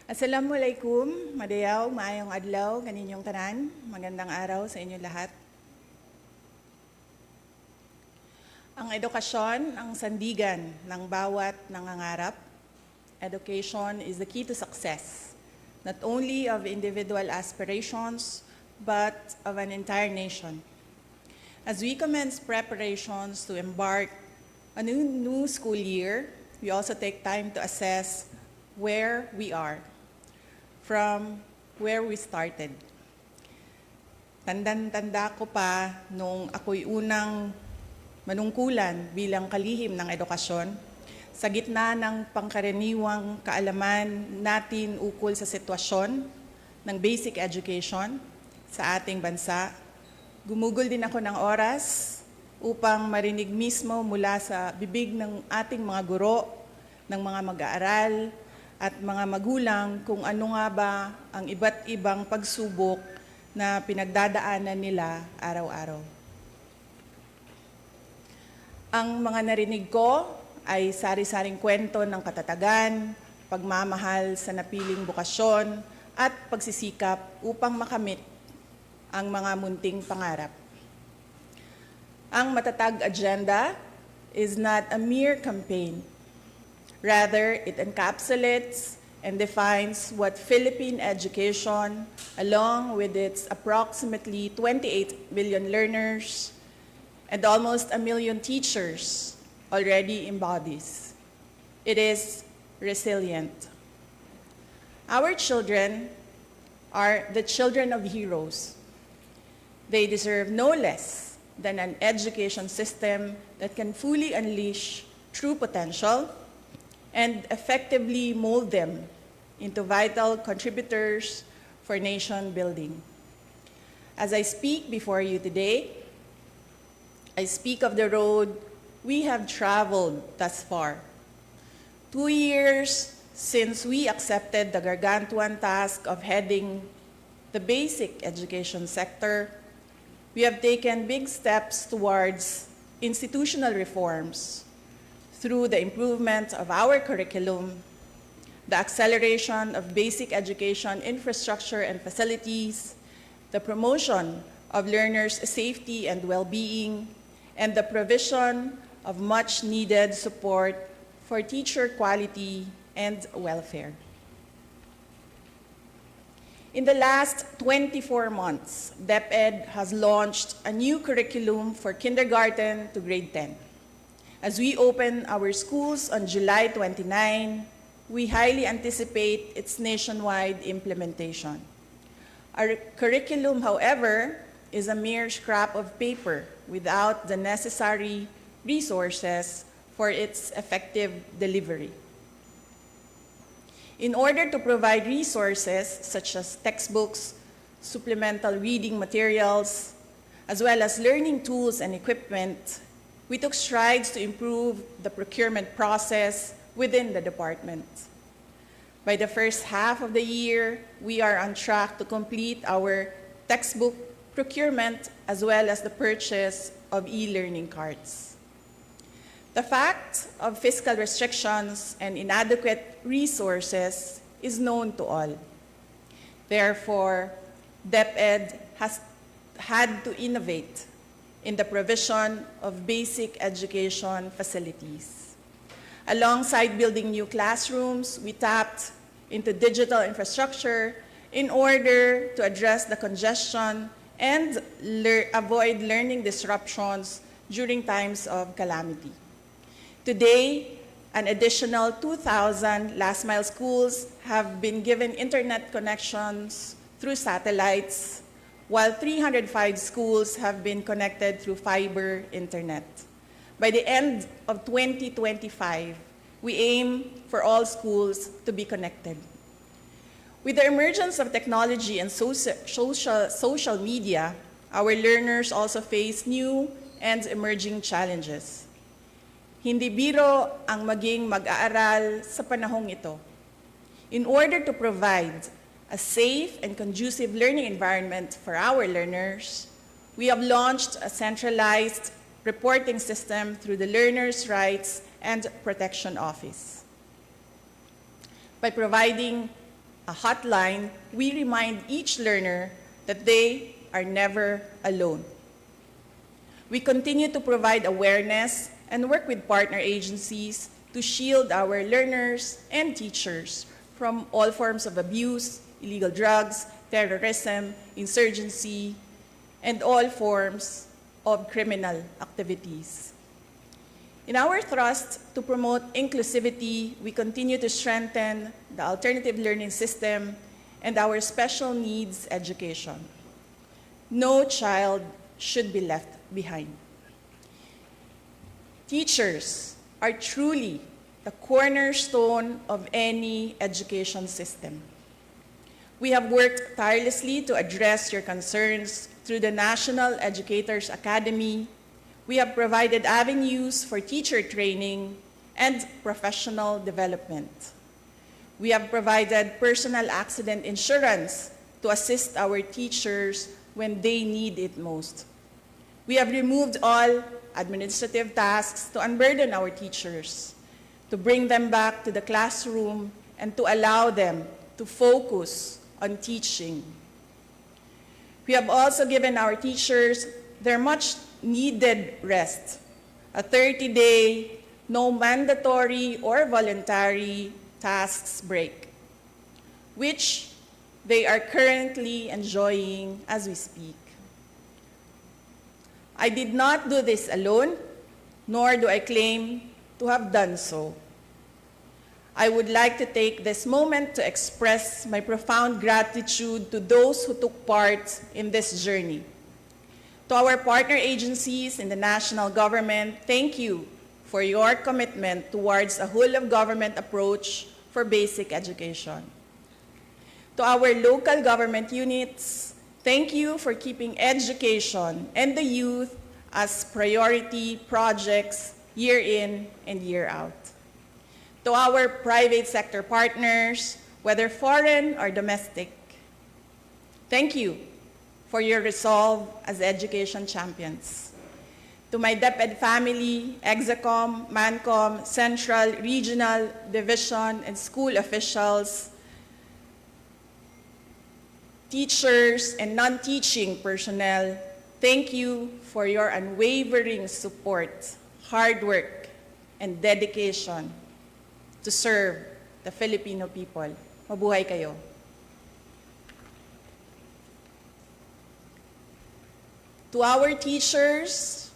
Assalamualaikum, madayaw, maayong adlaw, kaninyong tanan, magandang araw sa inyo lahat. Ang edukasyon, ang sandigan ng bawat nangangarap. Education is the key to success, not only of individual aspirations, but of an entire nation. As we commence preparations to embark on a new school year, we also take time to assess where we are from where we started. Tandang-tanda ko pa nung ako'y unang manungkulan bilang kalihim ng edukasyon sa gitna ng pangkaraniwang kaalaman natin ukol sa sitwasyon ng basic education sa ating bansa. Gumugol din ako ng oras upang marinig mismo mula sa bibig ng ating mga guro, ng mga mag-aaral, at mga magulang kung ano nga ba ang iba't ibang pagsubok na pinagdadaanan nila araw-araw. Ang mga narinig ko ay sari-saring kwento ng katatagan, pagmamahal sa napiling bukasyon, at pagsisikap upang makamit ang mga munting pangarap. Ang matatag agenda is not a mere campaign. Rather, it encapsulates and defines what Philippine education, along with its approximately 28 million learners and almost 1 million teachers, already embodies. It is resilient. Our children are the children of heroes. They deserve no less than an education system that can fully unleash true potential and effectively mold them into vital contributors for nation building. As I speak before you today, I speak of the road we have traveled thus far. 2 years since we accepted the gargantuan task of heading the basic education sector, we have taken big steps towards institutional reforms through the improvement of our curriculum, the acceleration of basic education infrastructure and facilities, the promotion of learners' safety and well-being, and the provision of much-needed support for teacher quality and welfare. In the last 24 months, DepEd has launched a new curriculum for kindergarten to grade 10. As we open our schools on July 29, we highly anticipate its nationwide implementation. Our curriculum, however, is a mere scrap of paper without the necessary resources for its effective delivery. In order to provide resources such as textbooks, supplemental reading materials, as well as learning tools and equipment, we took strides to improve the procurement process within the department. By the first half of the year, we are on track to complete our textbook procurement as well as the purchase of e-learning cards. The fact of fiscal restrictions and inadequate resources is known to all. Therefore, DepEd has had to innovate in the provision of basic education facilities. Alongside building new classrooms, we tapped into digital infrastructure in order to address the congestion and avoid learning disruptions during times of calamity. Today, an additional 2,000 last-mile schools have been given internet connections through satellites, while 305 schools have been connected through fiber internet. By the end of 2025, we aim for all schools to be connected. With the emergence of technology and social media, our learners also face new and emerging challenges. Hindi biro ang maging mag-aaral sa panahong ito. In order to provide a safe and conducive learning environment for our learners, we have launched a centralized reporting system through the Learners' Rights and Protection Office. By providing a hotline, we remind each learner that they are never alone. We continue to provide awareness and work with partner agencies to shield our learners and teachers from all forms of abuse, illegal drugs, terrorism, insurgency, and all forms of criminal activities. In our thrust to promote inclusivity, we continue to strengthen the alternative learning system and our special needs education. No child should be left behind. Teachers are truly the cornerstone of any education system. We have worked tirelessly to address your concerns through the National Educators Academy. We have provided avenues for teacher training and professional development. We have provided personal accident insurance to assist our teachers when they need it most. We have removed all administrative tasks to unburden our teachers, to bring them back to the classroom, and to allow them to focus on teaching. We have also given our teachers their much-needed rest, a 30-day, no mandatory or voluntary tasks break, which they are currently enjoying as we speak. I did not do this alone, nor do I claim to have done so. I would like to take this moment to express my profound gratitude to those who took part in this journey. To our partner agencies in the national government, thank you for your commitment towards a whole-of-government approach for basic education. To our local government units, thank you for keeping education and the youth as priority projects year in and year out. To our private sector partners, whether foreign or domestic, thank you for your resolve as education champions. To my DepEd family, Execom, Mancom, Central, Regional, Division, and school officials, teachers, and non-teaching personnel, thank you for your unwavering support, hard work, and dedication to serve the Filipino people. Mabuhay kayo. To our teachers,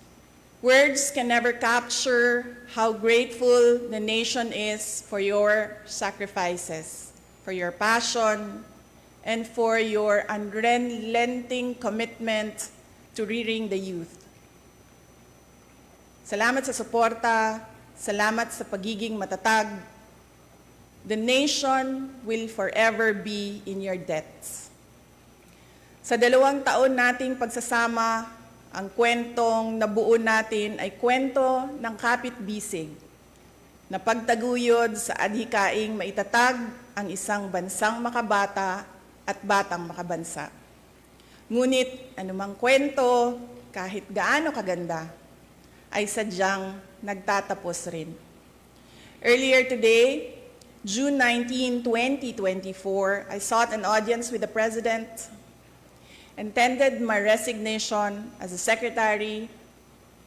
words can never capture how grateful the nation is for your sacrifices, for your passion, and for your unrelenting commitment to rearing the youth. Salamat sa suporta, salamat sa pagiging matatag. The nation will forever be in your debts. Sa 2 taon nating pagsasama, ang kwentong nabuo natin ay kwento ng kapit-bisig na pagtaguyod sa adhikaing maitatag ang isang bansang makabata at batang makabansa. Ngunit anumang kwento, kahit gaano kaganda, ay sadyang nagtatapos rin. Earlier today, June 19, 2024, I sought an audience with the President and tendered my resignation as the Secretary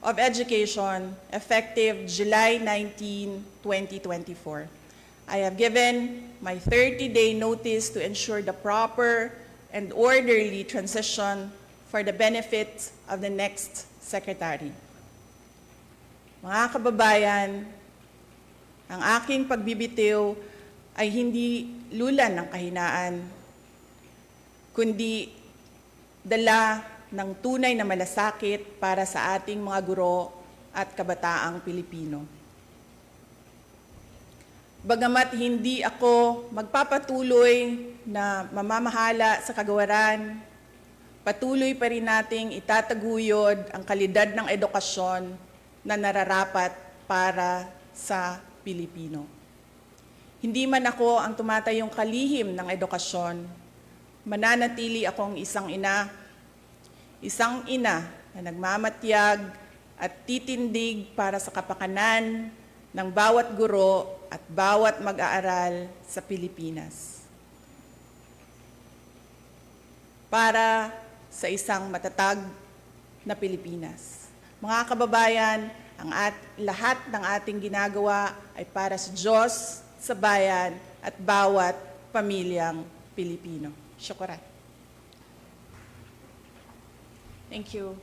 of Education effective July 19, 2024. I have given my 30-day notice to ensure the proper and orderly transition for the benefit of the next Secretary. Mga kababayan, ang aking pagbibitiw ay hindi lulan ng kahinaan, kundi dala ng tunay na malasakit para sa ating mga guro at kabataang Pilipino. Bagamat hindi ako magpapatuloy na mamamahala sa kagawaran, patuloy pa rin nating itataguyod ang kalidad ng edukasyon na nararapat para sa Pilipino. Hindi man ako ang tumatayong kalihim ng edukasyon, mananatili akong isang ina na nagmamatyag at titindig para sa kapakanan ng bawat guro at bawat mag-aaral sa Pilipinas. para sa isang matatag na Pilipinas. Mga kababayan, lahat ng ating ginagawa ay para sa Diyos, sa bayan, at bawat pamilyang Pilipino. Syukuran. Thank you.